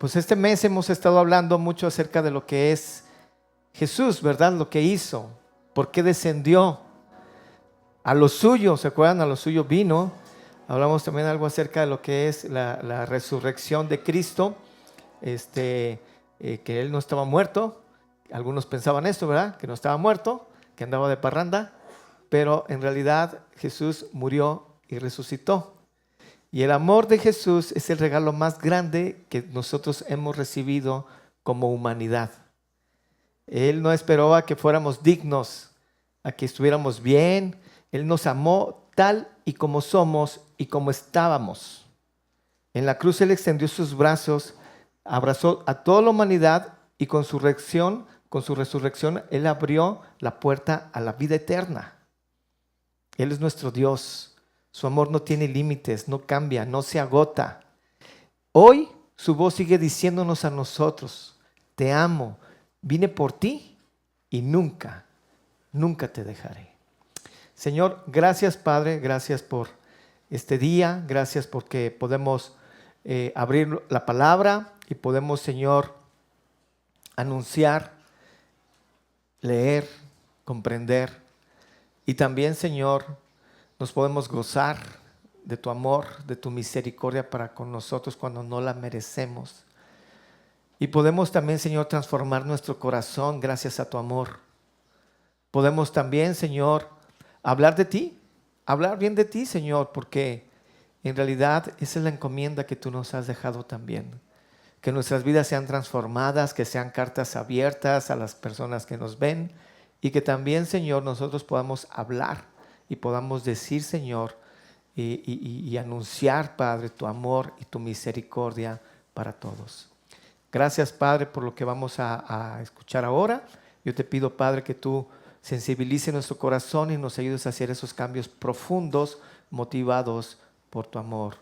Pues este mes hemos estado hablando mucho acerca de lo que es Jesús, ¿verdad? Lo que hizo, por qué descendió a lo suyo, ¿se acuerdan? A lo suyo vino. Hablamos también algo acerca de lo que es la resurrección de Cristo, que Él no estaba muerto. Algunos pensaban esto, ¿verdad? Que no estaba muerto, que andaba de parranda, pero en realidad Jesús murió y resucitó. Y el amor de Jesús es el regalo más grande que nosotros hemos recibido como humanidad. Él no esperó a que fuéramos dignos, a que estuviéramos bien. Él nos amó tal y como somos y como estábamos. En la cruz Él extendió sus brazos, abrazó a toda la humanidad y con su resurrección Él abrió la puerta a la vida eterna. Él es nuestro Dios. Su amor no tiene límites, no cambia, no se agota. Hoy su voz sigue diciéndonos a nosotros: te amo, vine por ti y nunca, nunca te dejaré. Señor, gracias Padre, gracias por este día, gracias porque podemos abrir la palabra y podemos, Señor, anunciar, leer, comprender y también, Señor, nos podemos gozar de tu amor, de tu misericordia para con nosotros cuando no la merecemos. Y podemos también, Señor, transformar nuestro corazón gracias a tu amor. Podemos también, Señor, hablar de ti, hablar bien de ti, Señor, porque en realidad esa es la encomienda que tú nos has dejado también. Que nuestras vidas sean transformadas, que sean cartas abiertas a las personas que nos ven y que también, Señor, nosotros podamos hablar y podamos decir, Señor, y anunciar, Padre, tu amor y tu misericordia para todos. Gracias, Padre, por lo que vamos a escuchar ahora. Yo te pido, Padre, que tú sensibilices nuestro corazón y nos ayudes a hacer esos cambios profundos, motivados por tu amor.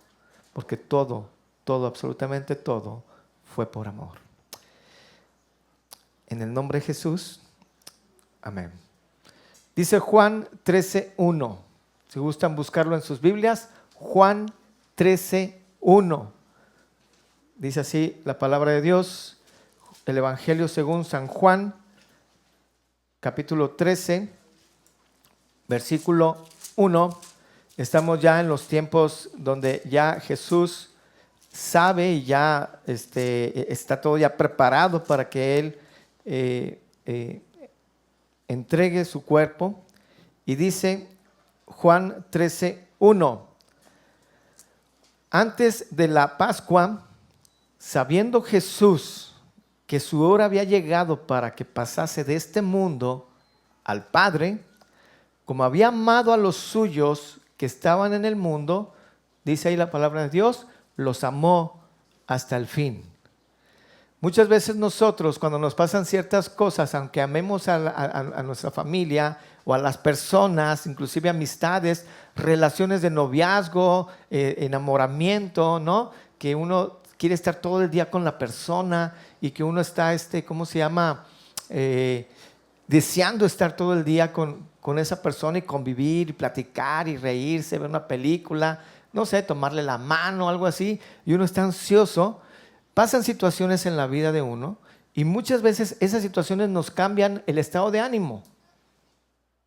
Porque todo, absolutamente todo, fue por amor. En el nombre de Jesús, amén. Dice Juan 13:1. Si gustan buscarlo en sus Biblias, Juan 13:1. Dice así la palabra de Dios, el Evangelio según San Juan, capítulo 13, versículo 1. Estamos ya en los tiempos donde ya Jesús sabe y ya está todo ya preparado para que Él entregue su cuerpo. Y dice Juan 13:1: antes de la Pascua, sabiendo Jesús que su hora había llegado para que pasase de este mundo al Padre, como había amado a los suyos que estaban en el mundo, dice ahí la palabra de Dios, los amó hasta el fin. Muchas veces nosotros, cuando nos pasan ciertas cosas, aunque amemos a nuestra familia o a las personas, inclusive amistades, relaciones de noviazgo, enamoramiento, ¿no? Que uno quiere estar todo el día con la persona y que uno está, ¿cómo se llama? Deseando estar todo el día con esa persona y convivir y platicar y reírse, ver una película, no sé, tomarle la mano, algo así, y uno está ansioso. Pasan situaciones en la vida de uno y muchas veces esas situaciones nos cambian el estado de ánimo.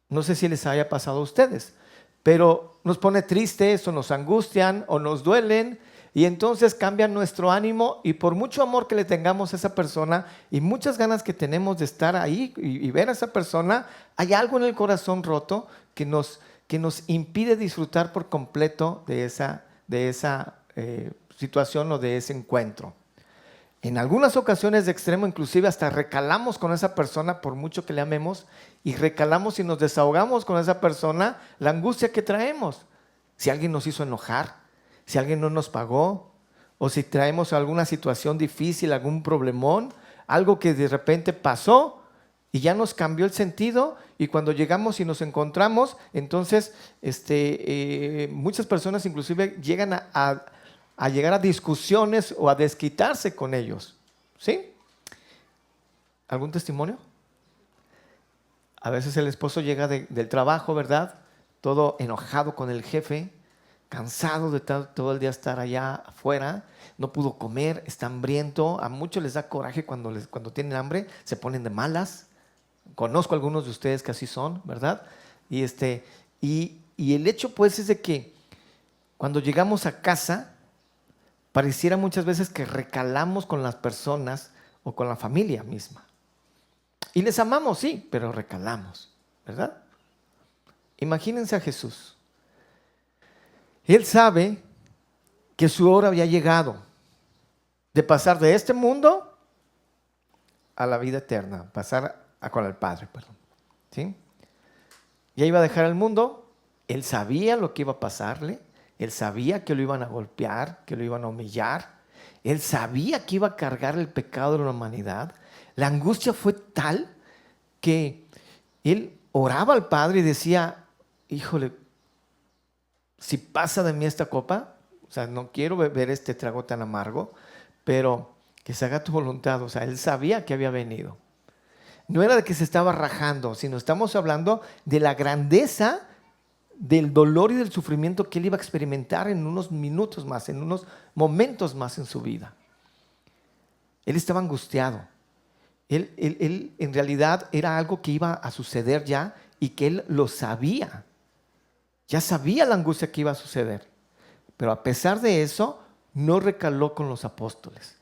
No sé si les haya pasado a ustedes, pero nos pone tristes o nos angustian o nos duelen y entonces cambian nuestro ánimo, y por mucho amor que le tengamos a esa persona y muchas ganas que tenemos de estar ahí y ver a esa persona, hay algo en el corazón roto que nos impide disfrutar por completo de esa situación o de ese encuentro. En algunas ocasiones de extremo, inclusive hasta recalamos con esa persona por mucho que le amemos, y recalamos y nos desahogamos con esa persona la angustia que traemos. Si alguien nos hizo enojar, si alguien no nos pagó, o si traemos alguna situación difícil, algún problemón, algo que de repente pasó y ya nos cambió el sentido, y cuando llegamos y nos encontramos, entonces muchas personas inclusive llegan a llegar a discusiones o a desquitarse con ellos. ¿Sí? ¿Algún testimonio? A veces el esposo llega del trabajo, ¿verdad? Todo enojado con el jefe, cansado de todo el día estar allá afuera, no pudo comer, está hambriento. A muchos les da coraje cuando tienen hambre, se ponen de malas. Conozco a algunos de ustedes que así son, ¿verdad? Y el hecho pues es de que cuando llegamos a casa, pareciera muchas veces que recalamos con las personas o con la familia misma. Y les amamos, sí, pero recalamos, ¿verdad? Imagínense a Jesús. Él sabe que su hora había llegado de pasar de este mundo a la vida eterna, pasar con el Padre, perdón. ¿Sí? Ya iba a dejar el mundo, él sabía lo que iba a pasarle, él sabía que lo iban a golpear, que lo iban a humillar, él sabía que iba a cargar el pecado de la humanidad. La angustia fue tal que él oraba al Padre y decía, híjole, si pasa de mí esta copa, o sea, no quiero beber este trago tan amargo, pero que se haga tu voluntad. O sea, él sabía que había venido. No era de que se estaba rajando, sino estamos hablando de la grandeza del dolor y del sufrimiento que él iba a experimentar en unos minutos más, en unos momentos más en su vida. Él estaba angustiado. Él en realidad era algo que iba a suceder ya y que él lo sabía. Ya sabía la angustia que iba a suceder. Pero a pesar de eso, no recaló con los apóstoles.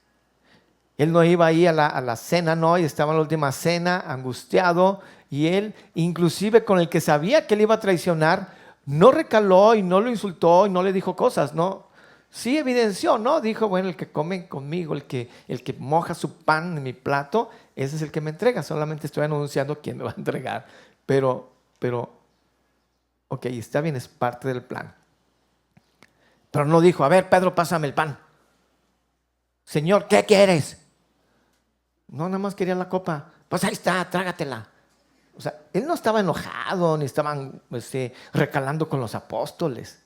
Él no iba ahí a la cena, no, y estaba en la última cena, angustiado, y él, inclusive con el que sabía que él iba a traicionar, no recaló y no lo insultó y no le dijo cosas, no. Sí evidenció, ¿no? Dijo, bueno, el que come conmigo, el que moja su pan en mi plato, ese es el que me entrega. Solamente estoy anunciando quién me va a entregar. Pero, ok, está bien, es parte del plan. Pero no dijo, a ver, Pedro, pásame el pan. Señor, ¿qué quieres? No, nada más quería la copa. Pues ahí está, trágatela. O sea, él no estaba enojado, ni estaban recalando con los apóstoles.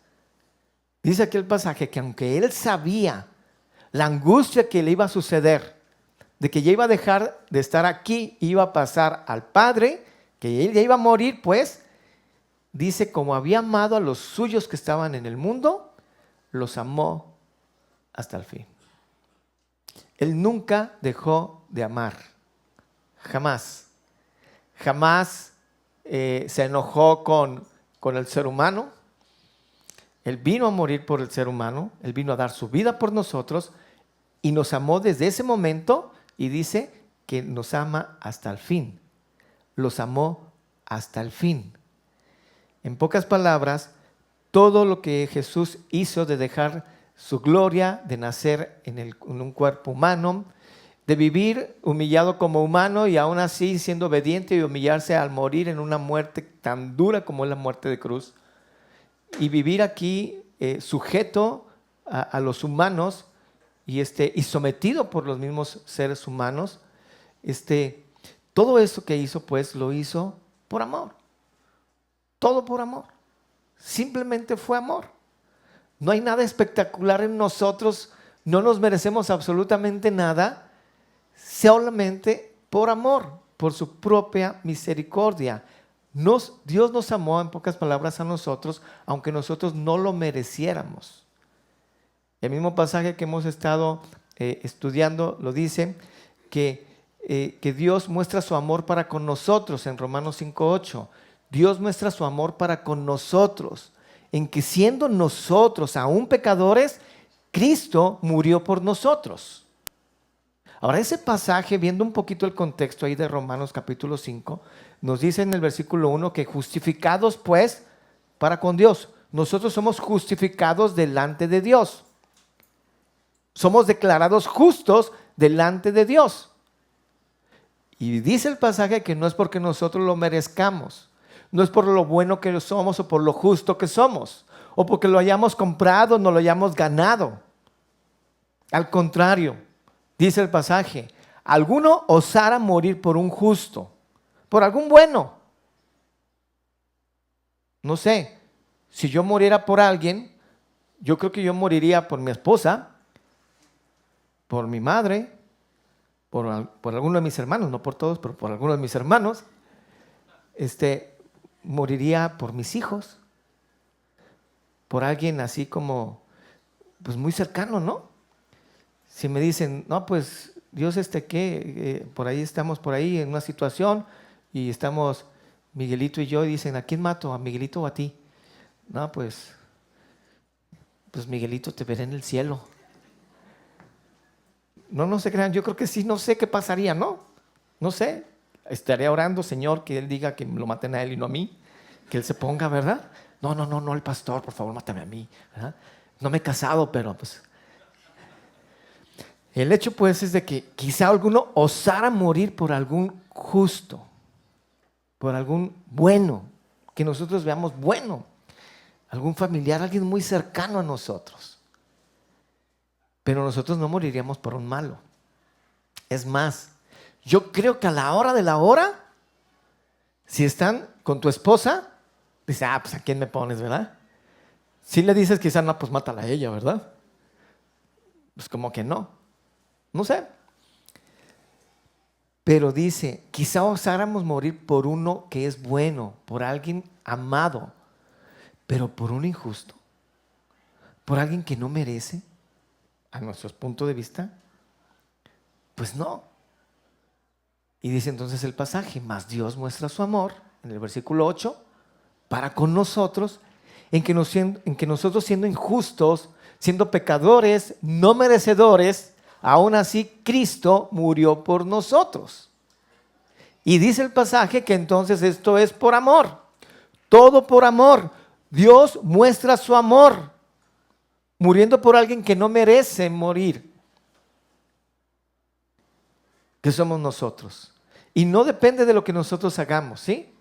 Dice aquí el pasaje que aunque él sabía la angustia que le iba a suceder, de que ya iba a dejar de estar aquí, iba a pasar al Padre, que él ya iba a morir, pues, dice, como había amado a los suyos que estaban en el mundo, los amó hasta el fin. Él nunca dejó de amar, jamás. Jamás se enojó con el ser humano. Él vino a morir por el ser humano, Él vino a dar su vida por nosotros y nos amó desde ese momento y dice que nos ama hasta el fin. Los amó hasta el fin. En pocas palabras, todo lo que Jesús hizo de dejar su gloria, de nacer en un cuerpo humano, de vivir humillado como humano y aún así siendo obediente y humillarse al morir en una muerte tan dura como es la muerte de cruz, y vivir aquí sujeto a los humanos y sometido por los mismos seres humanos, todo eso que hizo, pues lo hizo por amor. Todo por amor. Simplemente fue amor. No hay nada espectacular en nosotros, no nos merecemos absolutamente nada, solamente por amor, por su propia misericordia. Dios nos amó, en pocas palabras, a nosotros, aunque nosotros no lo mereciéramos. El mismo pasaje que hemos estado estudiando lo dice, que Dios muestra su amor para con nosotros en Romanos 5:8. Dios muestra su amor para con nosotros, en que siendo nosotros aún pecadores, Cristo murió por nosotros. Ahora ese pasaje, viendo un poquito el contexto ahí de Romanos capítulo 5, nos dice en el versículo 1 que justificados pues para con Dios. Nosotros somos justificados delante de Dios. Somos declarados justos delante de Dios. Y dice el pasaje que no es porque nosotros lo merezcamos. No es por lo bueno que somos o por lo justo que somos, o porque lo hayamos comprado, no lo hayamos ganado. Al contrario, dice el pasaje, alguno osara morir por un justo, por algún bueno. No sé, si yo muriera por alguien, yo creo que yo moriría por mi esposa, por mi madre, por alguno de mis hermanos, no por todos, pero por alguno de mis hermanos. Moriría por mis hijos. por alguien así como, pues muy cercano, ¿no? Si me dicen, no, pues Dios por ahí estamos por ahí en una situación y estamos Miguelito y yo y dicen, ¿a quién mato? ¿A Miguelito o a ti? No, pues Miguelito, te veré en el cielo. No, no se crean, yo creo que sí, no sé qué pasaría, ¿no? No sé, estaría orando, Señor, que Él diga que lo maten a Él y no a mí, que Él se ponga, ¿verdad? No, no, no, no, el pastor, por favor, mátame a mí, ¿verdad? No me he casado, pero pues... El hecho pues es de que quizá alguno osara morir por algún justo, por algún bueno, que nosotros veamos bueno, algún familiar, alguien muy cercano a nosotros. Pero nosotros no moriríamos por un malo. Es más, yo creo que a la hora de la hora, si están con tu esposa, dice, pues ¿a quién me pones, verdad? Si le dices quizá, no, pues mátala a ella, ¿verdad? Pues como que no, no sé. Pero dice, quizá osáramos morir por uno que es bueno, por alguien amado, pero por un injusto, por alguien que no merece, a nuestro punto de vista, pues no. Y dice entonces el pasaje, mas Dios muestra su amor, en el versículo 8, para con nosotros, en que nosotros siendo injustos, siendo pecadores, no merecedores, aún así Cristo murió por nosotros. Y dice el pasaje que entonces esto es por amor, todo por amor. Dios muestra su amor, muriendo por alguien que no merece morir, que somos nosotros. Y no depende de lo que nosotros hagamos, ¿sí?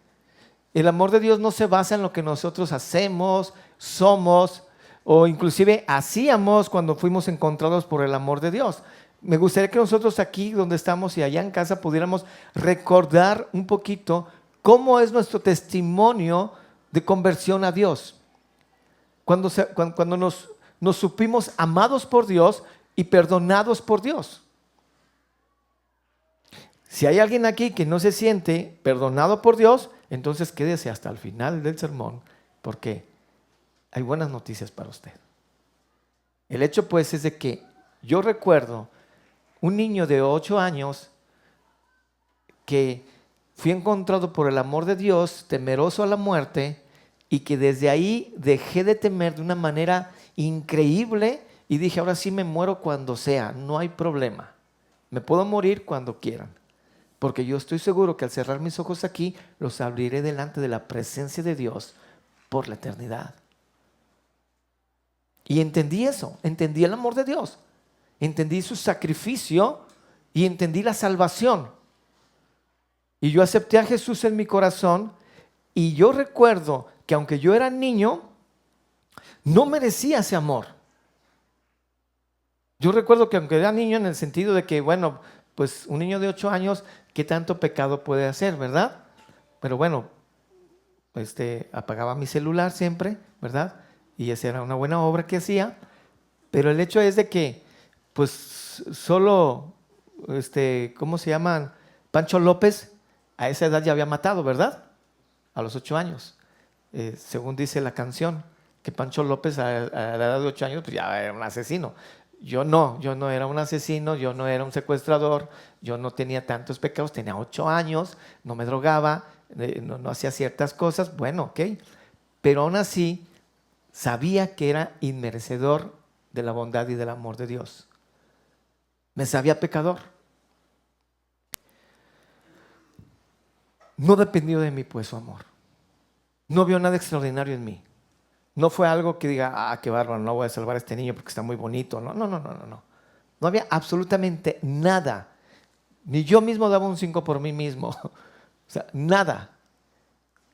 El amor de Dios no se basa en lo que nosotros hacemos, somos, o inclusive hacíamos cuando fuimos encontrados por el amor de Dios. Me gustaría que nosotros aquí donde estamos y allá en casa pudiéramos recordar un poquito cómo es nuestro testimonio de conversión a Dios. Cuando nos supimos amados por Dios y perdonados por Dios. Si hay alguien aquí que no se siente perdonado por Dios, entonces quédese hasta el final del sermón, porque hay buenas noticias para usted. El hecho pues es de que yo recuerdo un niño de 8 años que fui encontrado por el amor de Dios, temeroso a la muerte, y que desde ahí dejé de temer de una manera increíble y dije, ahora sí me muero cuando sea, no hay problema. Me puedo morir cuando quieran. Porque yo estoy seguro que al cerrar mis ojos aquí, los abriré delante de la presencia de Dios por la eternidad. Y entendí eso, entendí el amor de Dios, entendí su sacrificio y entendí la salvación. Y yo acepté a Jesús en mi corazón y yo recuerdo que aunque yo era niño, no merecía ese amor. Yo recuerdo que aunque era niño en el sentido de que, bueno, pues un niño de 8 años, ¿qué tanto pecado puede hacer, verdad? Pero bueno, apagaba mi celular siempre, ¿verdad? Y esa era una buena obra que hacía. Pero el hecho es de que, pues, solo, ¿cómo se llaman? Pancho López, a esa edad ya había matado, ¿verdad? A los 8 años. Según dice la canción, que Pancho López a la edad de 8 años, pues ya era un asesino. Yo no era un asesino, yo no era un secuestrador, yo no tenía tantos pecados, tenía 8 años, no me drogaba, no hacía ciertas cosas, bueno, ok, pero aún así sabía que era inmerecedor de la bondad y del amor de Dios. Me sabía pecador. No dependió de mí pues su amor. No vio nada extraordinario en mí. No fue algo que diga, qué bárbaro, no voy a salvar a este niño porque está muy bonito. No, no, no, no, no, no. No había absolutamente nada. Ni yo mismo daba un 5 por mí mismo. O sea, nada.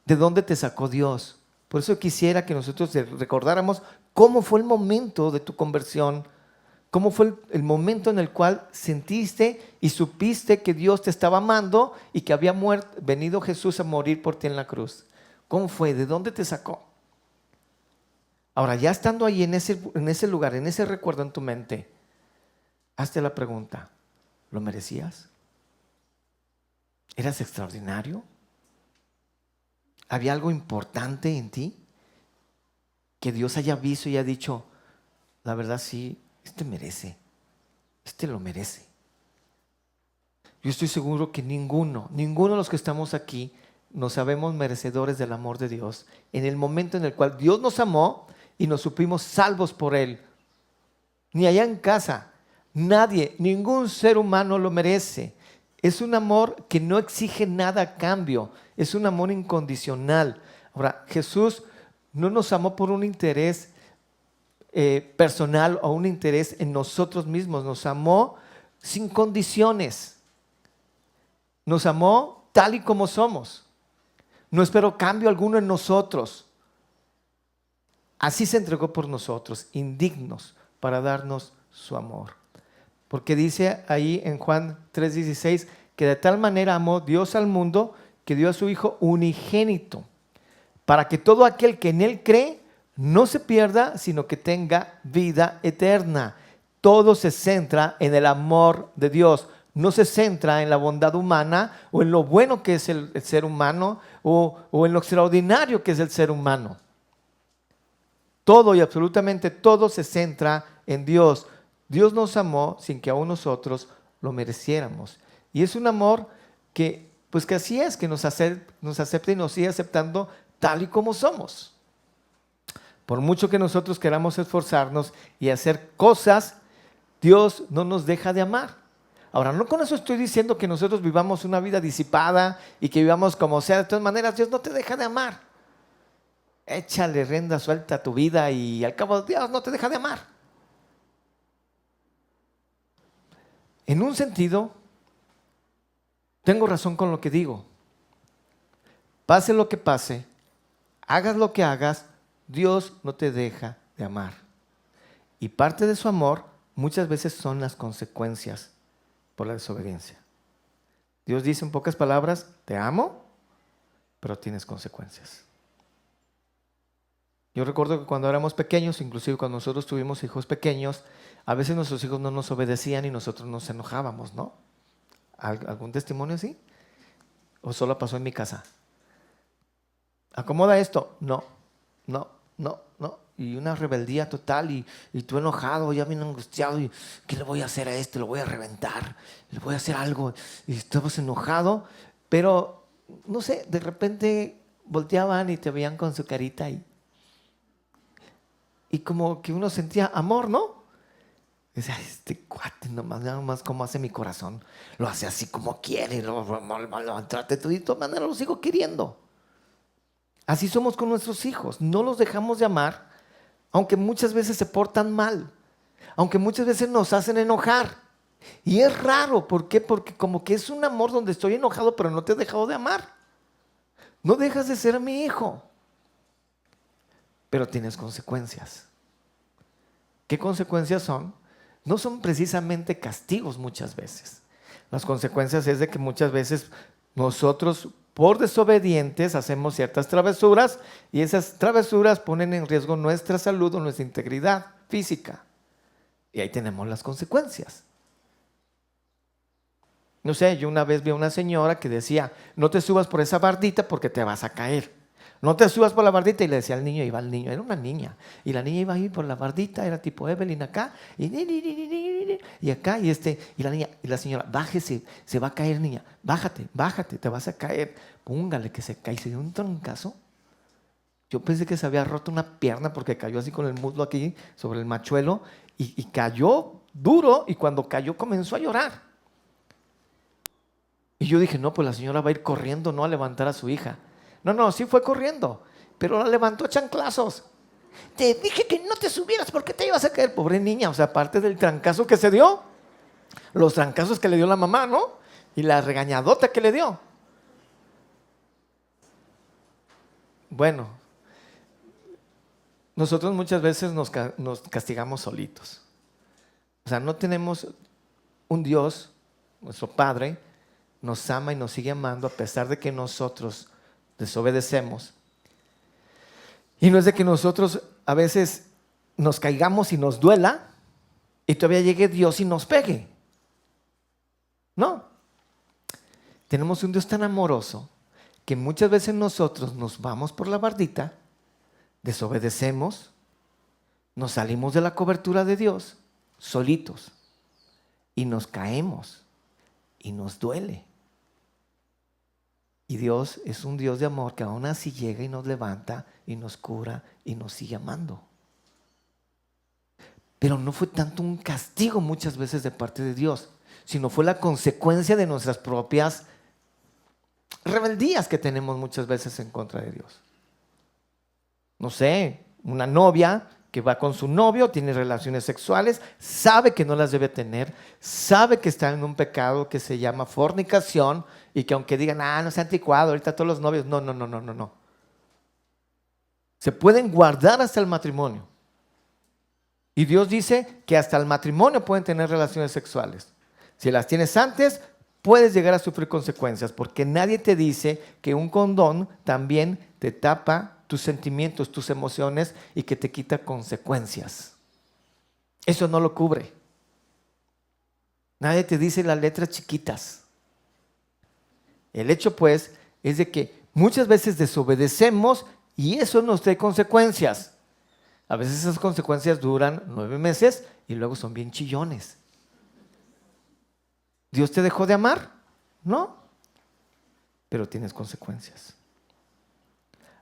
¿De dónde te sacó Dios? Por eso quisiera que nosotros recordáramos cómo fue el momento de tu conversión, cómo fue el momento en el cual sentiste y supiste que Dios te estaba amando y que había venido Jesús a morir por ti en la cruz. ¿Cómo fue? ¿De dónde te sacó? Ahora, ya estando ahí en ese lugar, en ese recuerdo en tu mente, hazte la pregunta, ¿lo merecías? ¿Eras extraordinario? ¿Había algo importante en ti que Dios haya visto y haya dicho, la verdad sí, merece, lo merece. Yo estoy seguro que ninguno de los que estamos aquí nos sabemos merecedores del amor de Dios en el momento en el cual Dios nos amó y nos supimos salvos por Él. Ni allá en casa, nadie, ningún ser humano lo merece. Es un amor que no exige nada a cambio, es un amor incondicional. Ahora, Jesús no nos amó por un interés personal o un interés en nosotros mismos, nos amó sin condiciones, nos amó tal y como somos. No esperó cambio alguno en nosotros. Así se entregó por nosotros, indignos, para darnos su amor. Porque dice ahí en Juan 3:16 que de tal manera amó Dios al mundo que dio a su Hijo unigénito, para que todo aquel que en Él cree no se pierda, sino que tenga vida eterna. Todo se centra en el amor de Dios. No se centra en la bondad humana o en lo bueno que es el ser humano o en lo extraordinario que es el ser humano. Todo y absolutamente todo se centra en Dios. Dios nos amó sin que aún nosotros lo mereciéramos. Y es un amor que, pues que así es, que nos acepta y nos sigue aceptando tal y como somos. Por mucho que nosotros queramos esforzarnos y hacer cosas, Dios no nos deja de amar. Ahora, no con eso estoy diciendo que nosotros vivamos una vida disipada y que vivamos como sea. De todas maneras, Dios no te deja de amar. Échale rienda suelta a tu vida y al cabo Dios no te deja de amar. En un sentido, tengo razón con lo que digo. Pase lo que pase, hagas lo que hagas, Dios no te deja de amar. Y parte de su amor muchas veces son las consecuencias por la desobediencia. Dios dice en pocas palabras, te amo, pero tienes consecuencias. Yo recuerdo que cuando éramos pequeños, inclusive cuando nosotros tuvimos hijos pequeños, a veces nuestros hijos no nos obedecían y nosotros nos enojábamos, ¿no? ¿Algún testimonio así? ¿O solo pasó en mi casa? ¿Acomoda esto? No. Y una rebeldía total y tú enojado, ya bien angustiado. Y ¿qué le voy a hacer a este? Lo voy a reventar, le voy a hacer algo. Y estabas enojado, pero no sé, de repente volteaban y te veían con su carita y como que uno sentía amor, ¿no? Decía, este cuate nada más como hace mi corazón, lo hace así como quiere, lo trate todo y de todas maneras lo sigo queriendo. Así somos con nuestros hijos, no los dejamos de amar, aunque muchas veces se portan mal, aunque muchas veces nos hacen enojar. Y es raro, ¿por qué? Porque como que es un amor donde estoy enojado, pero no te he dejado de amar. No dejas de ser mi hijo, pero tienes consecuencias. ¿Qué consecuencias son? No son precisamente castigos muchas veces. Las consecuencias es de que muchas veces nosotros, por desobedientes, hacemos ciertas travesuras y esas travesuras ponen en riesgo nuestra salud o nuestra integridad física. Y ahí tenemos las consecuencias. No sé, yo una vez vi a una señora que decía, no te subas por esa bardita porque te vas a caer. No te subas por la bardita, y le decía al niño, iba al niño, era una niña, y la niña iba a ir por la bardita, era tipo Evelyn acá, y acá, y la niña, y la señora, bájese, se va a caer niña, bájate, te vas a caer, póngale que se cae, se dio un troncazo. Yo pensé que se había roto una pierna porque cayó así con el muslo aquí sobre el machuelo, y cayó duro, y cuando cayó comenzó a llorar. Y yo dije, no, pues la señora va a ir corriendo, no a levantar a su hija. No, sí fue corriendo, pero la levantó a chanclazos. Te dije que no te subieras porque te ibas a caer, pobre niña. O sea, aparte del trancazo que se dio, los trancazos que le dio la mamá, ¿no? Y la regañadota que le dio. Bueno, nosotros muchas veces nos castigamos solitos. O sea, no tenemos un Dios, nuestro Padre, nos ama y nos sigue amando a pesar de que nosotros desobedecemos. Y no es de que nosotros a veces nos caigamos y nos duela y todavía llegue Dios y nos pegue. No. Tenemos un Dios tan amoroso que muchas veces nosotros nos vamos por la bardita, desobedecemos Nos salimos de la cobertura de Dios solitos y nos caemos y nos duele. Y Dios es un Dios de amor que aún así llega y nos levanta y nos cura y nos sigue amando. Pero no fue tanto un castigo muchas veces de parte de Dios, sino fue la consecuencia de nuestras propias rebeldías que tenemos muchas veces en contra de Dios. No sé, una novia que va con su novio, tiene relaciones sexuales, sabe que no las debe tener, sabe que está en un pecado que se llama fornicación y que aunque digan, no es anticuado, ahorita todos los novios, no. Se pueden guardar hasta el matrimonio. Y Dios dice que hasta el matrimonio pueden tener relaciones sexuales. Si las tienes antes, puedes llegar a sufrir consecuencias, porque nadie te dice que un condón también te tapa tus sentimientos, tus emociones y que te quita consecuencias. Eso no lo cubre. Nadie te dice las letras chiquitas. El hecho pues es de que muchas veces desobedecemos y eso nos trae consecuencias. A veces esas consecuencias duran 9 meses y luego son bien chillones. ¿Dios te dejó de amar? No, pero tienes consecuencias.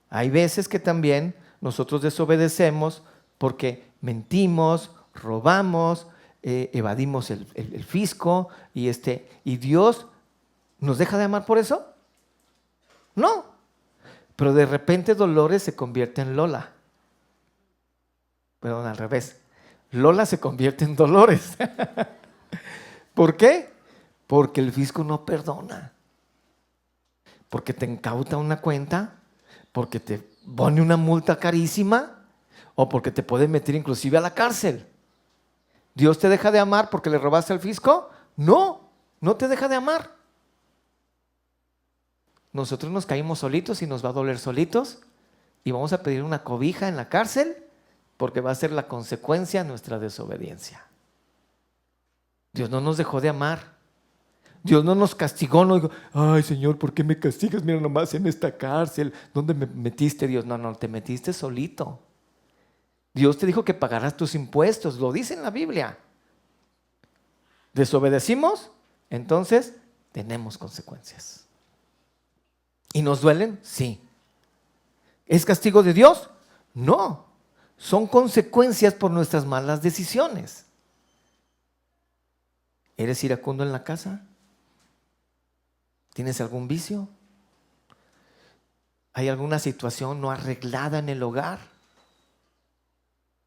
Hay veces que también nosotros desobedecemos porque mentimos, robamos, evadimos el fisco y Dios nos deja de amar por eso. No, pero de repente Dolores se convierte en Lola. Perdón, al revés. Lola se convierte en Dolores. ¿Por qué? Porque el fisco no perdona. Porque te incauta una cuenta, porque te pone una multa carísima o porque te puede meter inclusive a la cárcel. ¿Dios te deja de amar porque le robaste al fisco? No, no te deja de amar. Nosotros nos caímos solitos y nos va a doler solitos y vamos a pedir una cobija en la cárcel porque va a ser la consecuencia de nuestra desobediencia. Dios no nos dejó de amar. Dios no nos castigó, no dijo, ay Señor, ¿por qué me castigas? Mira nomás en esta cárcel, ¿dónde me metiste, Dios? No, te metiste solito. Dios te dijo que pagarás tus impuestos, lo dice en la Biblia. ¿Desobedecimos? Entonces tenemos consecuencias. ¿Y nos duelen? Sí. ¿Es castigo de Dios? No. Son consecuencias por nuestras malas decisiones. ¿Eres iracundo en la casa? ¿Tienes algún vicio? ¿Hay alguna situación no arreglada en el hogar?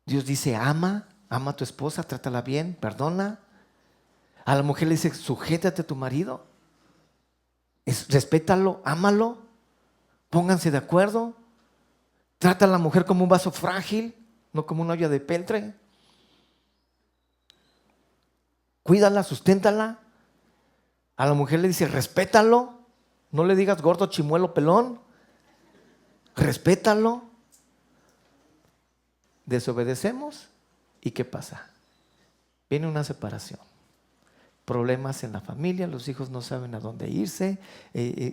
Dios dice, ama a tu esposa, trátala bien, perdona. A la mujer le dice, sujétate a tu marido. Respétalo, ámalo. Pónganse de acuerdo. Trata a la mujer como un vaso frágil, no como una olla de peltre. Cuídala, susténtala. A la mujer le dice, respétalo. No le digas gordo, chimuelo, pelón. Respétalo. Desobedecemos. ¿Y qué pasa? Viene una separación. Problemas en la familia, los hijos no saben a dónde irse.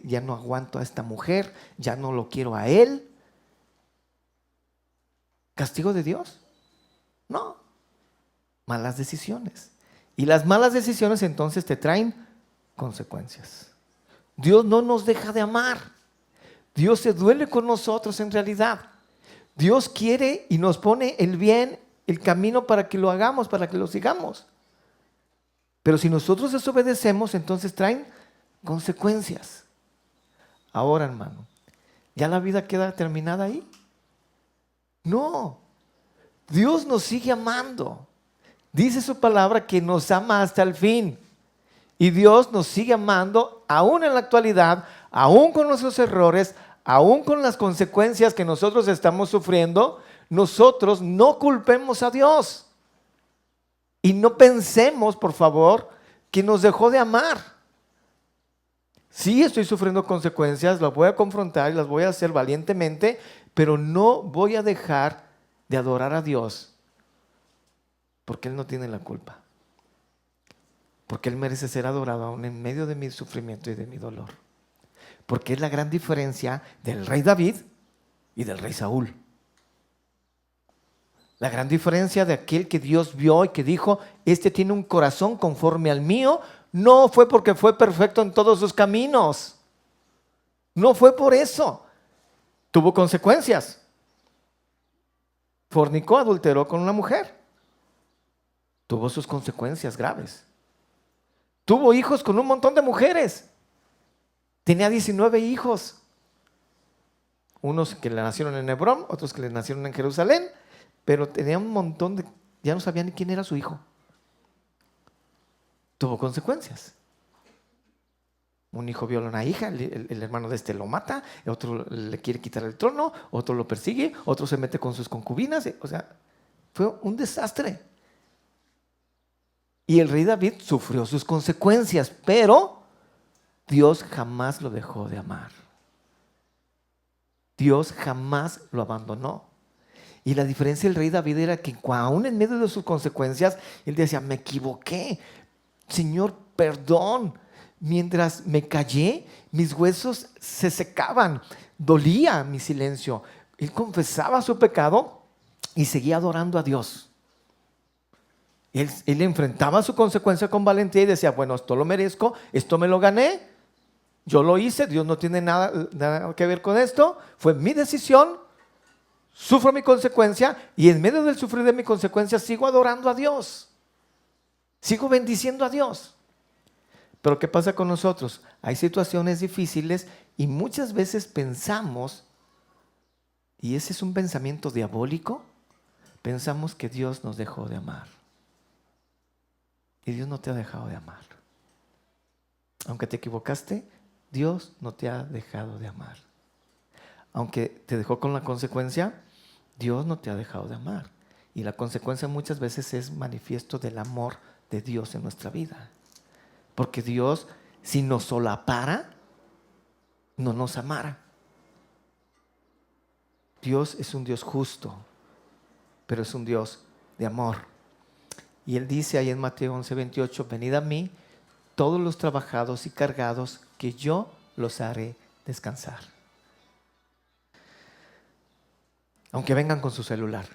Ya no aguanto a esta mujer, ya no lo quiero a él. ¿Castigo de Dios? No. Malas decisiones. Y las malas decisiones entonces te traen consecuencias. Dios no nos deja de amar. Dios se duele con nosotros en realidad. Dios quiere y nos pone el bien, el camino para que lo hagamos, para que lo sigamos. Pero si nosotros desobedecemos, entonces traen consecuencias. Ahora, hermano, ¿ya la vida queda terminada ahí? No. Dios nos sigue amando. Dice su palabra que nos ama hasta el fin. Y Dios nos sigue amando aún en la actualidad, aún con nuestros errores, aún con las consecuencias que nosotros estamos sufriendo. Nosotros no culpemos a Dios. Y no pensemos, por favor, que nos dejó de amar. Sí, estoy sufriendo consecuencias, las voy a confrontar y las voy a hacer valientemente, pero no voy a dejar de adorar a Dios porque Él no tiene la culpa. Porque Él merece ser adorado aún en medio de mi sufrimiento y de mi dolor. Porque es la gran diferencia del rey David y del rey Saúl. La gran diferencia de aquel que Dios vio y que dijo, este tiene un corazón conforme al mío, no fue porque fue perfecto en todos sus caminos. No fue por eso. Tuvo consecuencias. Fornicó, adulteró con una mujer. Tuvo sus consecuencias graves. Tuvo hijos con un montón de mujeres. Tenía 19 hijos. Unos que le nacieron en Hebrón, otros que le nacieron en Jerusalén, pero tenía un montón de... ya no sabía ni quién era su hijo. Tuvo consecuencias. Un hijo viola a una hija, el hermano de este lo mata, el otro le quiere quitar el trono, otro lo persigue, otro se mete con sus concubinas. O sea, fue un desastre. Y el rey David sufrió sus consecuencias, pero Dios jamás lo dejó de amar. Dios jamás lo abandonó. Y la diferencia del rey David era que aún en medio de sus consecuencias, él decía, me equivoqué, Señor, perdón. Mientras me callé, mis huesos se secaban, dolía mi silencio. Él confesaba su pecado y seguía adorando a Dios. Él enfrentaba su consecuencia con valentía y decía, bueno, esto lo merezco, esto me lo gané, yo lo hice, Dios no tiene nada que ver con esto, fue mi decisión, sufro mi consecuencia y en medio del sufrir de mi consecuencia sigo adorando a Dios, sigo bendiciendo a Dios. Pero ¿qué pasa con nosotros? Hay situaciones difíciles y muchas veces pensamos, y ese es un pensamiento diabólico, pensamos que Dios nos dejó de amar. Y Dios no te ha dejado de amar. Aunque te equivocaste, Dios no te ha dejado de amar. Aunque te dejó con la consecuencia, Dios no te ha dejado de amar. Y la consecuencia muchas veces es manifiesto del amor de Dios en nuestra vida. Porque Dios, si nos solapara, no nos amara. Dios es un Dios justo, pero es un Dios de amor. Y Él dice ahí en Mateo 11:28, venid a mí, todos los trabajados y cargados, que yo los haré descansar. Aunque vengan con su celular,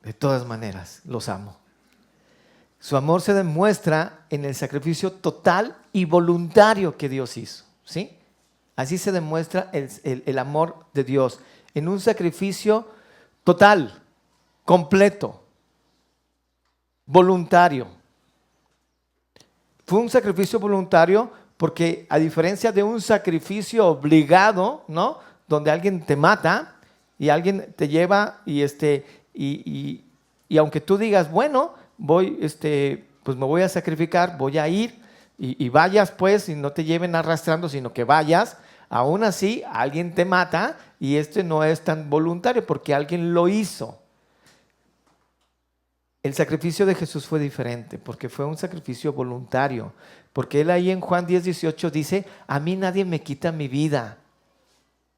de todas maneras, los amo. Su amor se demuestra en el sacrificio total y voluntario que Dios hizo, ¿sí? Así se demuestra el amor de Dios, en un sacrificio total, completo, voluntario. Fue un sacrificio voluntario porque a diferencia de un sacrificio obligado, ¿no? Donde alguien te mata y alguien te lleva y aunque tú digas, bueno, pues me voy a sacrificar, voy a ir y vayas pues y no te lleven arrastrando, sino que vayas, aún así alguien te mata y no es tan voluntario porque alguien lo hizo. El sacrificio de Jesús fue diferente porque fue un sacrificio voluntario, porque Él ahí en Juan 10:18 dice, a mí nadie me quita mi vida,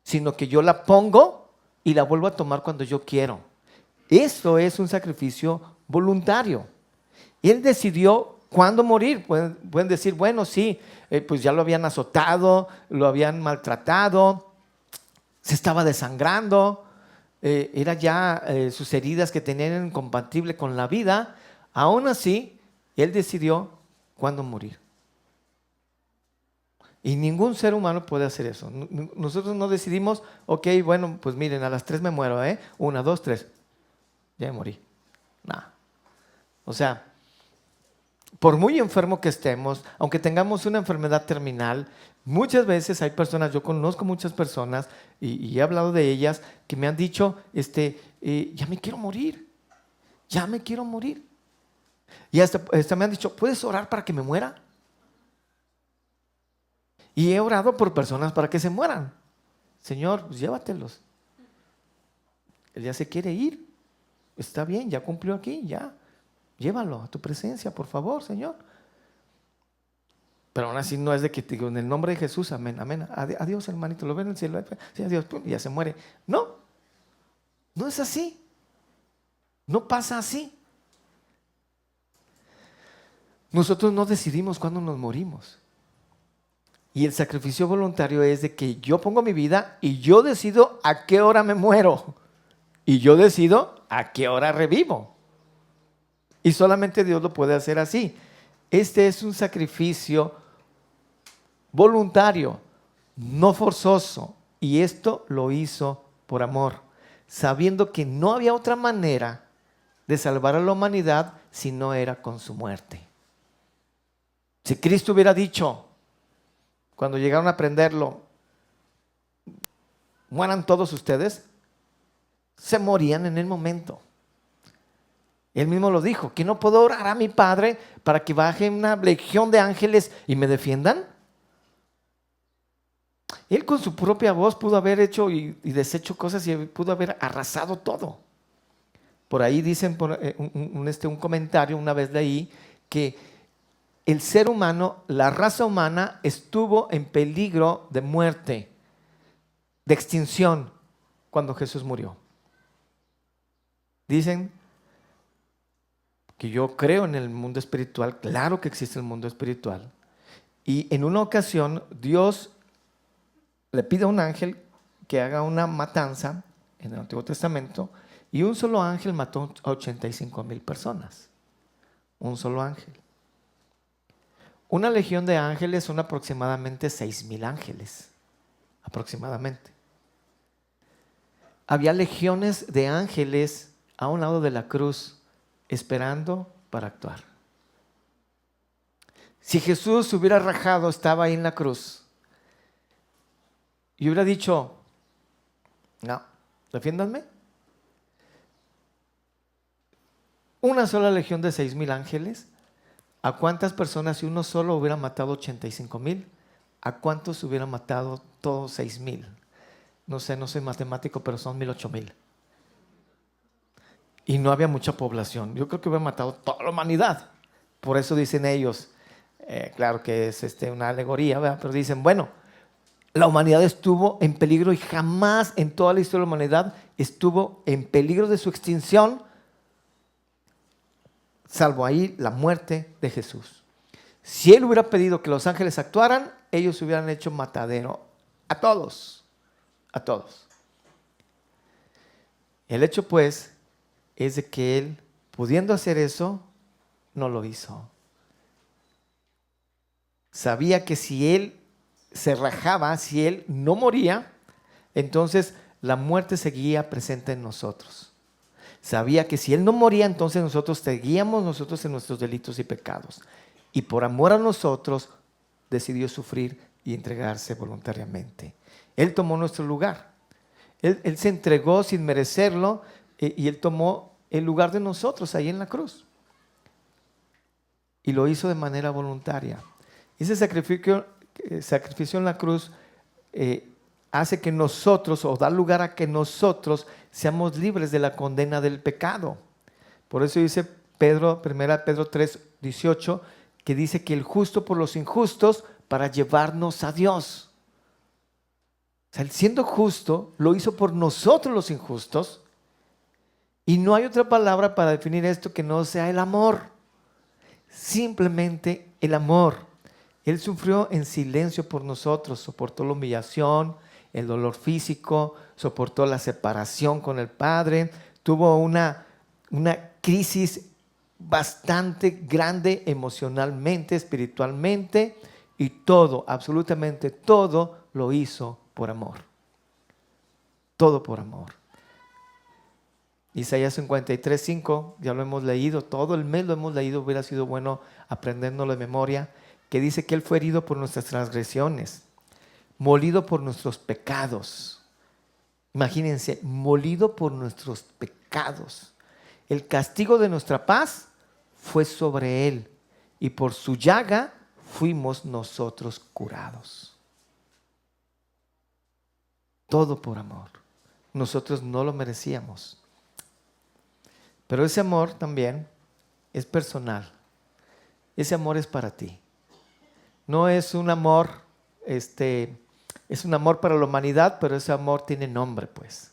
sino que yo la pongo y la vuelvo a tomar cuando yo quiero. Eso es un sacrificio voluntario. Él decidió cuándo morir. Pueden decir, bueno, sí, pues ya lo habían azotado, lo habían maltratado, se estaba desangrando, era ya sus heridas que tenían eran incompatibles con la vida. Aún así, Él decidió cuándo morir. Y ningún ser humano puede hacer eso. Nosotros no decidimos, ok, bueno, pues miren, a las 3 me muero, 1, 2, 3. Ya morí. Nada. O sea, por muy enfermo que estemos, aunque tengamos una enfermedad terminal, muchas veces hay personas, yo conozco muchas personas y he hablado de ellas que me han dicho, ya me quiero morir, ya me quiero morir. Y hasta me han dicho, ¿puedes orar para que me muera? Y he orado por personas para que se mueran. Señor, pues llévatelos. Él ya se quiere ir. Está bien, ya cumplió aquí, ya. Llévalo a tu presencia, por favor, Señor. Pero aún así no es de que te digo, en el nombre de Jesús, amén, amén. Adiós, hermanito, lo ven en el cielo. Sí, adiós, y ya se muere. No, no es así. No pasa así. Nosotros no decidimos cuándo nos morimos. Y el sacrificio voluntario es de que yo pongo mi vida y yo decido a qué hora me muero. Y yo decido ¿a qué hora revivo? Y solamente Dios lo puede hacer así. Este es un sacrificio voluntario, no forzoso. Y esto lo hizo por amor, sabiendo que no había otra manera de salvar a la humanidad si no era con su muerte. Si Cristo hubiera dicho, cuando llegaron a prenderlo, mueran todos ustedes, se morían en el momento. Él mismo lo dijo, que no puedo orar a mi Padre para que baje una legión de ángeles y me defiendan. Él con su propia voz pudo haber hecho y deshecho cosas y pudo haber arrasado todo. Por ahí dicen un comentario, una vez leí, que el ser humano, la raza humana, estuvo en peligro de muerte, de extinción, cuando Jesús murió. Dicen que yo creo en el mundo espiritual, claro que existe el mundo espiritual. Y en una ocasión Dios le pide a un ángel que haga una matanza en el Antiguo Testamento, y un solo ángel mató a 85,000 personas. Un solo ángel. Una legión de ángeles son aproximadamente 6,000 ángeles. Aproximadamente. Había legiones de ángeles a un lado de la cruz esperando para actuar. Si Jesús hubiera rajado, estaba ahí en la cruz, y hubiera dicho, no, defiéndanme. Una sola legión de 6,000 ángeles, ¿a cuántas personas si uno solo hubiera matado 85,000? ¿A cuántos hubiera matado todos 6,000? No sé, no soy matemático, pero son 1,000, 8,000. Y no había mucha población. Yo creo que hubiera matado toda la humanidad. Por eso dicen ellos, claro que es una alegoría, ¿verdad? Pero dicen, bueno, la humanidad estuvo en peligro y jamás en toda la historia de la humanidad estuvo en peligro de su extinción, salvo ahí la muerte de Jesús. Si Él hubiera pedido que los ángeles actuaran, ellos hubieran hecho matadero a todos, a todos. El hecho pues es de que Él, pudiendo hacer eso, no lo hizo. Sabía que si Él se rajaba, si Él no moría, entonces la muerte seguía presente en nosotros. Sabía que si Él no moría, entonces nosotros seguíamos nosotros en nuestros delitos y pecados. Y por amor a nosotros, decidió sufrir y entregarse voluntariamente. Él tomó nuestro lugar. Él se entregó sin merecerlo, y Él tomó el lugar de nosotros ahí en la cruz. Y lo hizo de manera voluntaria. Ese sacrificio en la cruz hace que nosotros, o da lugar a que nosotros seamos libres de la condena del pecado. Por eso dice Pedro, 1 Pedro 3:18, que dice que el justo por los injustos para llevarnos a Dios. O sea, Él siendo justo, lo hizo por nosotros los injustos, y no hay otra palabra para definir esto que no sea el amor. Simplemente el amor. Él sufrió en silencio por nosotros, soportó la humillación, el dolor físico, soportó la separación con el Padre, tuvo una crisis bastante grande emocionalmente, espiritualmente, y todo, absolutamente todo, lo hizo por amor. Todo por amor. Isaías 53:5, ya lo hemos leído, todo el mes lo hemos leído, hubiera sido bueno aprendernoslo de memoria, que dice que Él fue herido por nuestras transgresiones, molido por nuestros pecados. Imagínense, molido por nuestros pecados. El castigo de nuestra paz fue sobre Él, y por su llaga fuimos nosotros curados. Todo por amor. Nosotros no lo merecíamos. Pero ese amor también es personal. Ese amor es para ti. No es un amor, es un amor para la humanidad, pero ese amor tiene nombre, pues.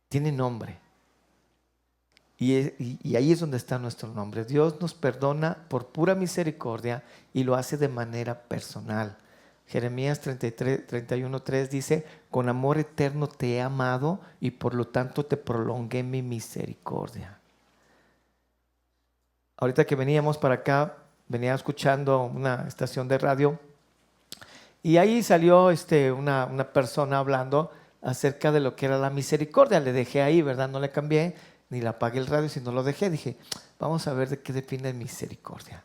Tiene nombre. Y ahí es donde está nuestro nombre. Dios nos perdona por pura misericordia y lo hace de manera personal. Jeremías 31:3 dice: con amor eterno te he amado y por lo tanto te prolongué mi misericordia. Ahorita que veníamos para acá, venía escuchando una estación de radio y ahí salió una persona hablando acerca de lo que era la misericordia. Le dejé ahí, ¿verdad? No le cambié ni le apagué el radio, sino lo dejé. Dije, vamos a ver de qué define misericordia.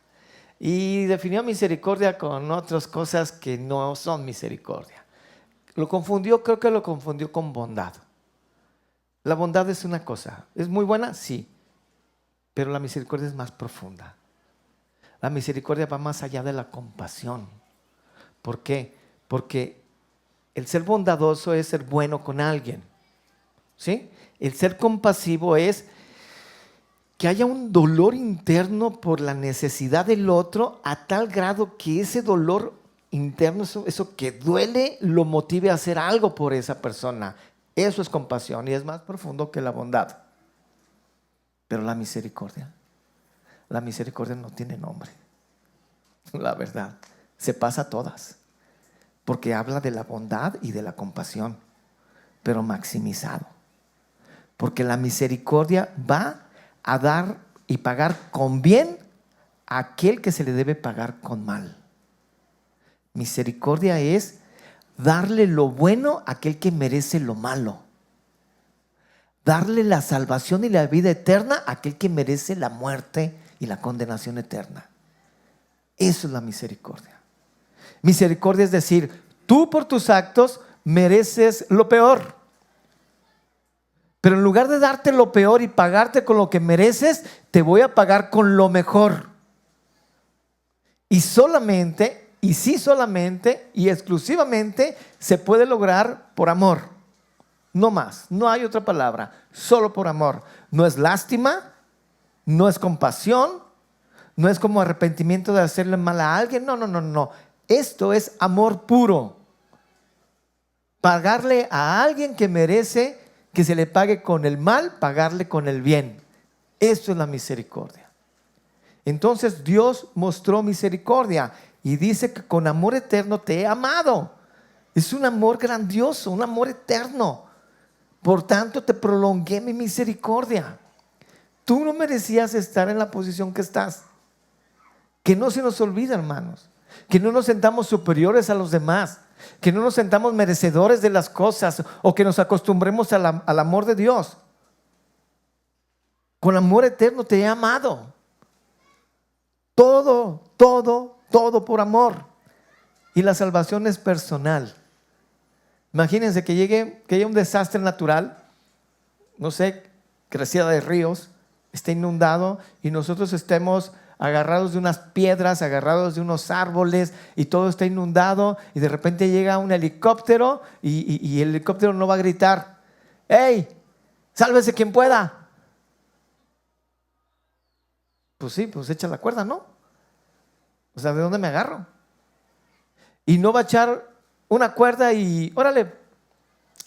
Y definió misericordia con otras cosas que no son misericordia. Creo que lo confundió con bondad. La bondad es una cosa, ¿es muy buena? Sí, pero la misericordia es más profunda. La misericordia va más allá de la compasión. ¿Por qué? Porque el ser bondadoso es ser bueno con alguien, ¿sí? El ser compasivo es que haya un dolor interno por la necesidad del otro a tal grado que ese dolor interno, eso que duele, lo motive a hacer algo por esa persona. Eso es compasión y es más profundo que la bondad. Pero la misericordia no tiene nombre. La verdad, se pasa a todas, porque habla de la bondad y de la compasión, pero maximizado. Porque la misericordia va a dar y pagar con bien a aquel que se le debe pagar con mal. Misericordia es darle lo bueno a aquel que merece lo malo. Darle la salvación y la vida eterna a aquel que merece la muerte y la condenación eterna. Eso es la misericordia. Misericordia es decir, tú por tus actos mereces lo peor. Pero en lugar de darte lo peor y pagarte con lo que mereces, te voy a pagar con lo mejor. Y solamente, y sí solamente, y exclusivamente se puede lograr por amor. No más, no hay otra palabra, solo por amor. No es lástima, no es compasión, no es como arrepentimiento de hacerle mal a alguien. No. Esto es amor puro. Pagarle a alguien que merece que se le pague con el mal, pagarle con el bien. Eso es la misericordia. Entonces Dios mostró misericordia y dice que con amor eterno te he amado. Es un amor grandioso, un amor eterno. Por tanto te prolongué mi misericordia. Tú no merecías estar en la posición que estás. Que no se nos olvide, hermanos, que no nos sentamos superiores a los demás, que no nos sentamos merecedores de las cosas o que nos acostumbremos al amor de Dios. Con amor eterno te he amado. Todo por amor. Y la salvación es personal. Imagínense que haya un desastre natural, no sé, crecida de ríos, esté inundado y nosotros estemos agarrados de unas piedras, agarrados de unos árboles y todo está inundado y de repente llega un helicóptero y el helicóptero no va a gritar: ¡Hey! ¡Sálvese quien pueda! Pues sí, pues echa la cuerda, ¿no? O sea, ¿de dónde me agarro? Y no va a echar una cuerda y órale,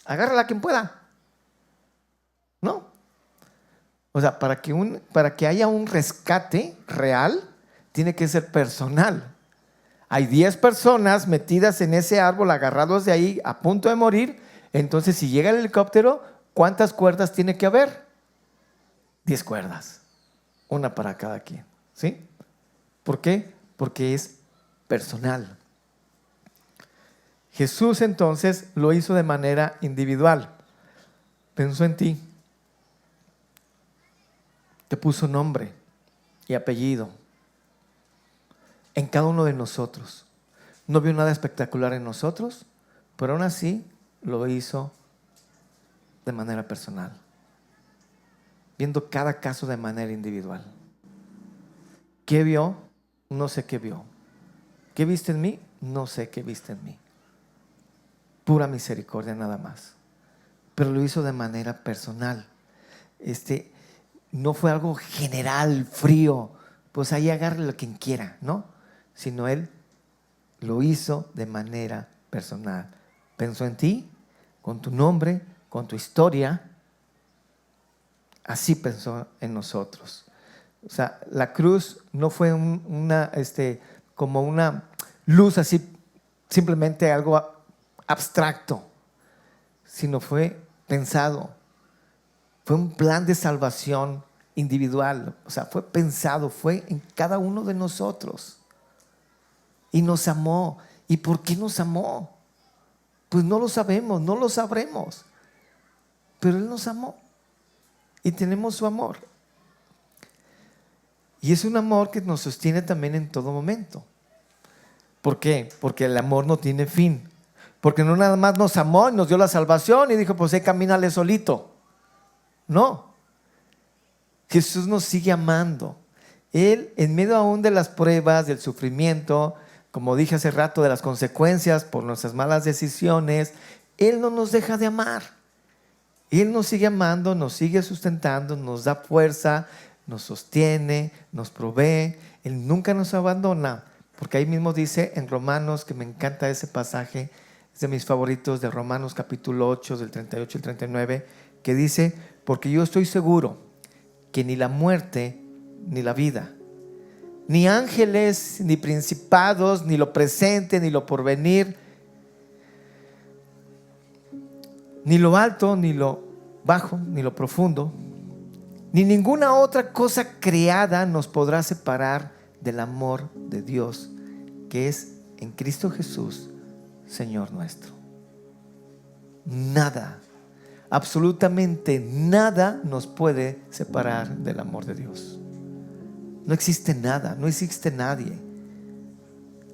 agárrala quien pueda. No. O sea, para que haya un rescate real, tiene que ser personal. Hay 10 personas metidas en ese árbol, agarrados de ahí, a punto de morir. Entonces, si llega el helicóptero, ¿cuántas cuerdas tiene que haber? 10 cuerdas. Una para cada quien. ¿Sí? ¿Por qué? Porque es personal. Jesús entonces lo hizo de manera individual. Pensó en ti. Te puso nombre y apellido en cada uno de nosotros. No vio nada espectacular en nosotros, pero aún así lo hizo de manera personal, viendo cada caso de manera individual. ¿Qué vio? No sé qué vio. ¿Qué viste en mí? No sé qué viste en mí. Pura misericordia nada más. Pero lo hizo de manera personal. No fue algo general, frío, pues ahí agárrelo a quien quiera, ¿no? Sino Él lo hizo de manera personal. Pensó en ti, con tu nombre, con tu historia. Así pensó en nosotros. O sea, la cruz no fue como una luz así simplemente algo abstracto, sino fue pensado. Fue un plan de salvación individual, o sea, fue pensado, fue en cada uno de nosotros. Y nos amó. ¿Y por qué nos amó? Pues no lo sabemos, no lo sabremos. Pero Él nos amó y tenemos su amor. Y es un amor que nos sostiene también en todo momento. ¿Por qué? Porque el amor no tiene fin. Porque no nada más nos amó y nos dio la salvación y dijo, pues camínale solito. No. Jesús nos sigue amando. Él, en medio aún de las pruebas, del sufrimiento, como dije hace rato, de las consecuencias por nuestras malas decisiones, Él no nos deja de amar. Él nos sigue amando, nos sigue sustentando, nos da fuerza, nos sostiene, nos provee. Él nunca nos abandona, porque ahí mismo dice en Romanos, que me encanta ese pasaje, es de mis favoritos, de Romanos capítulo 8, del 38 al 39, que dice, porque yo estoy seguro que ni la muerte ni la vida, ni ángeles, ni principados, ni lo presente, ni lo porvenir, ni lo alto, ni lo bajo, ni lo profundo, ni ninguna otra cosa creada nos podrá separar del amor de Dios, que es en Cristo Jesús, Señor nuestro. Nada, absolutamente nada nos puede separar del amor de Dios. No existe nada, no existe nadie.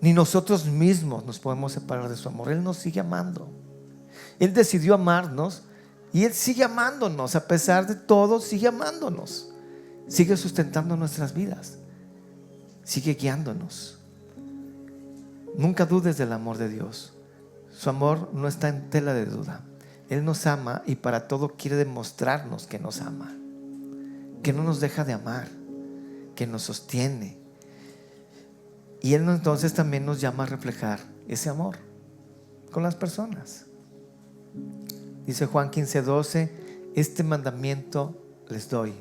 Ni nosotros mismos nos podemos separar de su amor. Él nos sigue amando. Él decidió amarnos y Él sigue amándonos. A pesar de todo, sigue amándonos. Sigue sustentando nuestras vidas. Sigue guiándonos. Nunca dudes del amor de Dios. Su amor no está en tela de duda. Él nos ama y para todo quiere demostrarnos que nos ama, que no nos deja de amar, que nos sostiene. Y Él entonces también nos llama a reflejar ese amor con las personas. Dice Juan 15:12, este mandamiento les doy,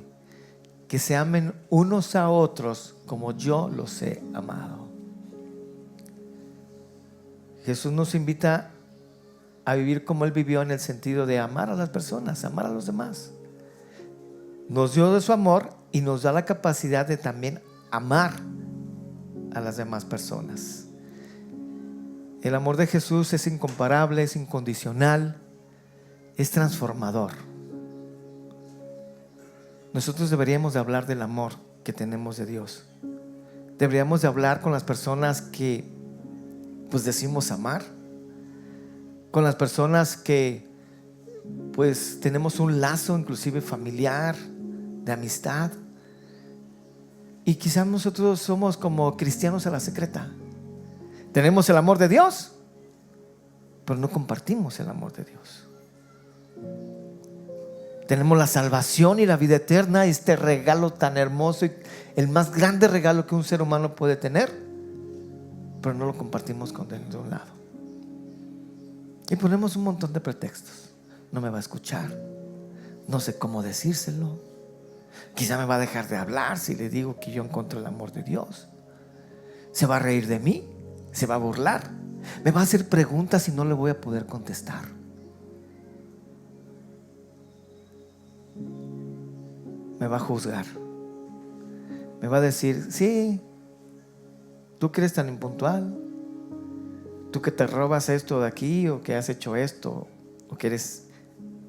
que se amen unos a otros como yo los he amado. Jesús nos invita a vivir como Él vivió, en el sentido de amar a las personas, amar a los demás. Nos dio de su amor y nos da la capacidad de también amar a las demás personas. El amor de Jesús es incomparable, es incondicional, es transformador. Nosotros deberíamos de hablar del amor que tenemos de Dios. Deberíamos de hablar con las personas que pues decimos amar, con las personas que pues tenemos un lazo inclusive familiar, de amistad. Y quizás nosotros somos como cristianos a la secreta. Tenemos el amor de Dios, pero no compartimos el amor de Dios. Tenemos la salvación y la vida eterna, este regalo tan hermoso y el más grande regalo que un ser humano puede tener, pero no lo compartimos con él de un lado. Y ponemos un montón de pretextos. No me va a escuchar, no sé cómo decírselo, quizá me va a dejar de hablar si le digo que yo encuentro el amor de Dios. Se va a reír de mí, se va a burlar, me va a hacer preguntas y no le voy a poder contestar. Me va a juzgar, me va a decir, sí, tú que eres tan impuntual, tú que te robas esto de aquí, o que has hecho esto, o que eres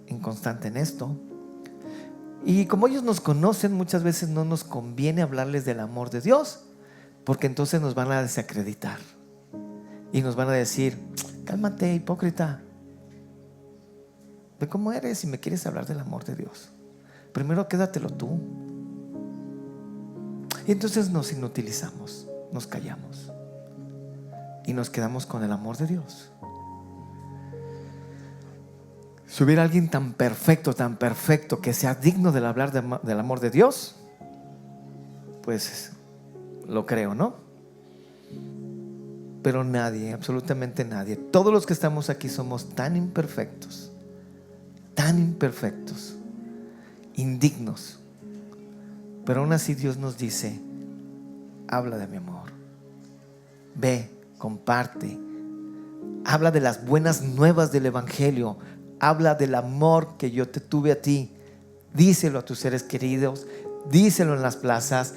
inconstante en esto. Y como ellos nos conocen, muchas veces no nos conviene hablarles del amor de Dios, porque entonces nos van a desacreditar y nos van a decir, cálmate, hipócrita, ve cómo eres y me quieres hablar del amor de Dios. Primero quédatelo tú. Y entonces nos inutilizamos, nos callamos y nos quedamos con el amor de Dios. Si hubiera alguien tan perfecto que sea digno de hablar del amor de Dios, pues lo creo, ¿no? Pero nadie, absolutamente nadie. Todos los que estamos aquí somos tan imperfectos, indignos, pero aún así Dios nos dice, habla de mi amor, ve, comparte, Habla de las buenas nuevas del Evangelio. Habla del amor que yo te tuve a ti. Díselo a tus seres queridos. Díselo en las plazas.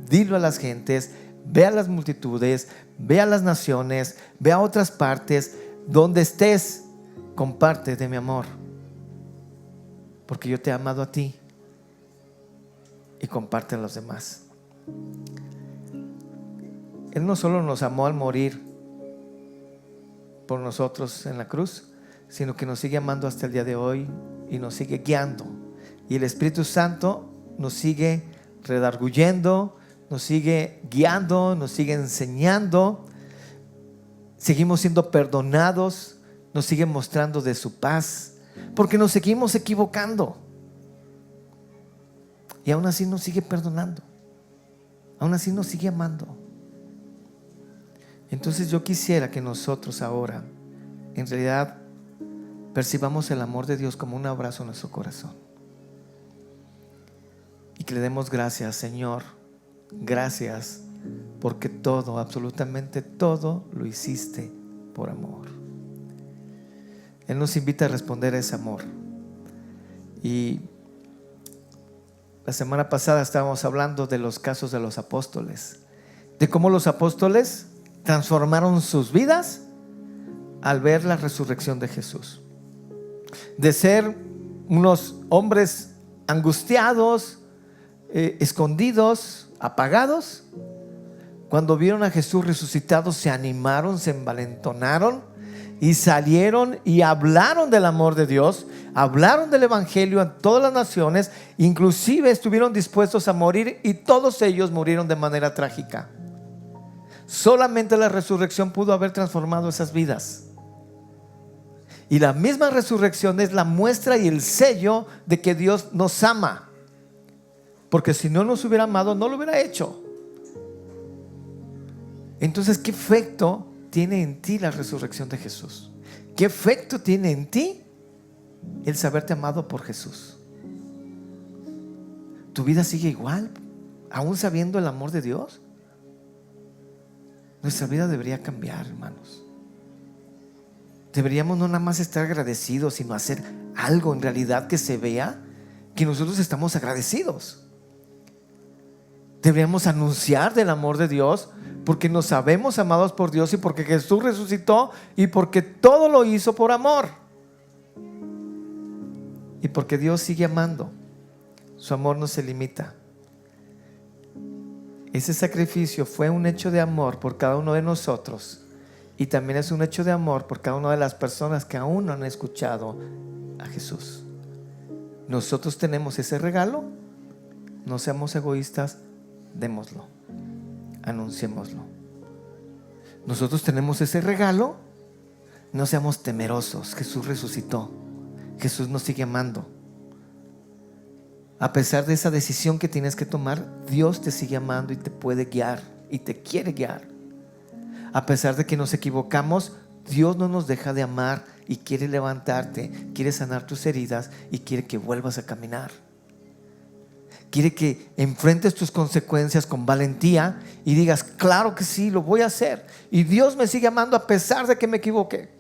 Dilo a las gentes. Ve a las multitudes. Ve a las naciones. Ve a otras partes. Donde estés, comparte de mi amor. Porque yo te he amado a ti. Y comparte a los demás. Él no solo nos amó al morir por nosotros en la cruz, sino que nos sigue amando hasta el día de hoy y nos sigue guiando. Y el Espíritu Santo nos sigue redarguyendo, nos sigue guiando, nos sigue enseñando. Seguimos siendo perdonados, nos sigue mostrando de su paz, porque nos seguimos equivocando. Y aún así nos sigue perdonando, aún así nos sigue amando. Entonces yo quisiera que nosotros ahora en realidad percibamos el amor de Dios como un abrazo en nuestro corazón y que le demos gracias, Señor, gracias porque todo, absolutamente todo lo hiciste por amor. Él nos invita a responder a ese amor. Y la semana pasada estábamos hablando de los casos de los apóstoles, de cómo los apóstoles transformaron sus vidas al ver la resurrección de Jesús. De ser unos hombres angustiados, escondidos, apagados, cuando vieron a Jesús resucitado, se animaron, se envalentonaron y salieron y hablaron del amor de Dios, hablaron del Evangelio a todas las naciones, inclusive estuvieron dispuestos a morir, y todos ellos murieron de manera trágica. Solamente la resurrección pudo haber transformado esas vidas. Y la misma resurrección es la muestra y el sello de que Dios nos ama, porque si no nos hubiera amado, no lo hubiera hecho. Entonces, ¿qué efecto tiene en ti la resurrección de Jesús? ¿Qué efecto tiene en ti el saberte amado por Jesús? ¿Tu vida sigue igual, aún sabiendo el amor de Dios? Nuestra vida debería cambiar, hermanos. Deberíamos no nada más estar agradecidos, sino hacer algo en realidad que se vea que nosotros estamos agradecidos. Deberíamos anunciar del amor de Dios, porque nos sabemos amados por Dios y porque Jesús resucitó y porque todo lo hizo por amor. Y porque Dios sigue amando. Su amor no se limita. Ese sacrificio fue un hecho de amor por cada uno de nosotros, y también es un hecho de amor por cada una de las personas que aún no han escuchado a Jesús. Nosotros tenemos ese regalo. No seamos egoístas, démoslo, anunciémoslo. Nosotros tenemos ese regalo. No seamos temerosos. Jesús resucitó. Jesús nos sigue amando. A pesar de esa decisión que tienes que tomar, Dios te sigue amando y te puede guiar y te quiere guiar. A pesar de que nos equivocamos, Dios no nos deja de amar y quiere levantarte, quiere sanar tus heridas y quiere que vuelvas a caminar. Quiere que enfrentes tus consecuencias con valentía y digas: claro que sí, lo voy a hacer. Y Dios me sigue amando a pesar de que me equivoqué.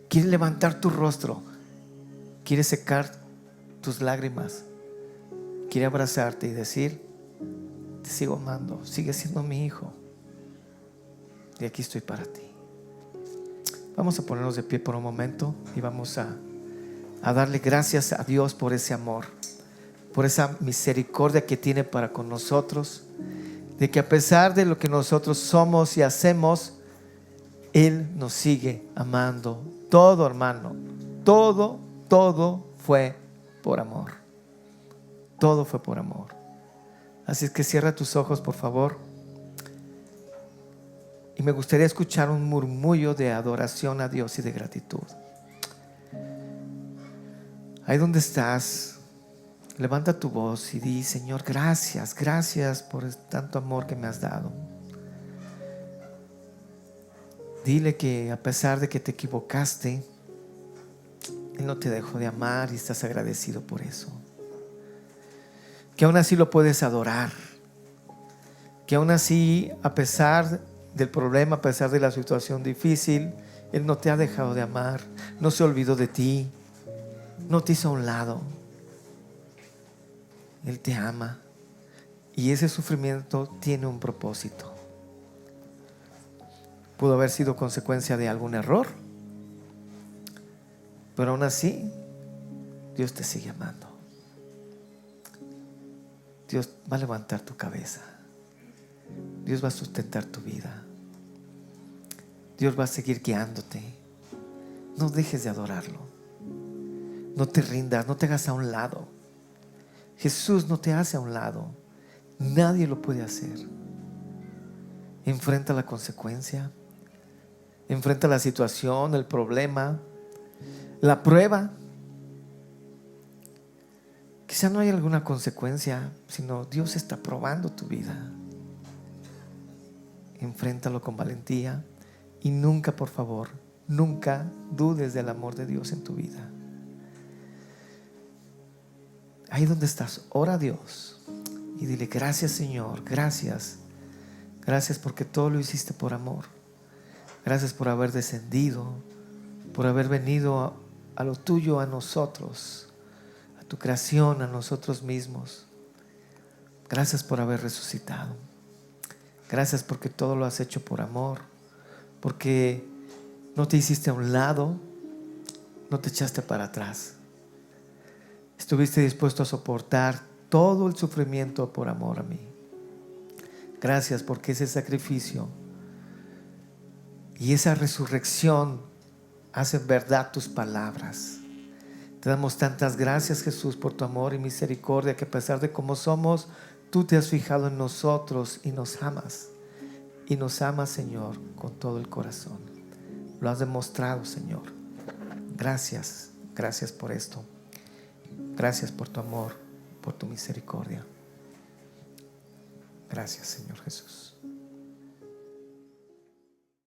Quiere levantar tu rostro, quiere secar tus lágrimas, quiere abrazarte y decir: te sigo amando, sigues siendo mi hijo y aquí estoy para ti. Vamos a ponernos de pie por un momento y vamos a darle gracias a Dios por ese amor, por esa misericordia que tiene para con nosotros, de que a pesar de lo que nosotros somos y hacemos, Él nos sigue amando. Todo, hermano, todo fue por amor. Todo fue por amor. Así es que cierra tus ojos, por favor. Y me gustaría escuchar un murmullo de adoración a Dios y de gratitud. Ahí donde estás, levanta tu voz y di: Señor, gracias, gracias por tanto amor que me has dado. Dile que a pesar de que te equivocaste, Él no te dejó de amar y estás agradecido por eso. Que aún así lo puedes adorar. Que aún así, a pesar del problema, a pesar de la situación difícil. Él no te ha dejado de amar, no se olvidó de ti, no te hizo a un lado. Él te ama y ese sufrimiento tiene un propósito. Pudo haber sido consecuencia de algún error, pero aún así Dios te sigue amando. Dios va a levantar tu cabeza. Dios va a sustentar tu vida. Dios va a seguir guiándote. No dejes de adorarlo. No te rindas, no te hagas a un lado. Jesús no te hace a un lado. Nadie lo puede hacer. Enfrenta la consecuencia. Enfrenta la situación, el problema, la prueba. Quizá no hay alguna consecuencia, sino Dios está probando tu vida. Enfréntalo con valentía y nunca, por favor, nunca dudes del amor de Dios en tu vida. Ahí donde estás, ora a Dios y dile: gracias, Señor, gracias. Gracias porque todo lo hiciste por amor. Gracias por haber descendido, por haber venido a lo tuyo, a nosotros, a tu creación, a nosotros mismos. Gracias por haber resucitado. Gracias porque todo lo has hecho por amor, porque no te hiciste a un lado, no te echaste para atrás. Estuviste dispuesto a soportar todo el sufrimiento por amor a mí. Gracias porque ese sacrificio y esa resurrección hacen verdad tus palabras. Te damos tantas gracias, Jesús, por tu amor y misericordia, que a pesar de cómo somos, tú te has fijado en nosotros y nos amas. Y nos amas, Señor, con todo el corazón. Lo has demostrado, Señor. Gracias, gracias por esto. Gracias por tu amor, por tu misericordia. Gracias, Señor Jesús.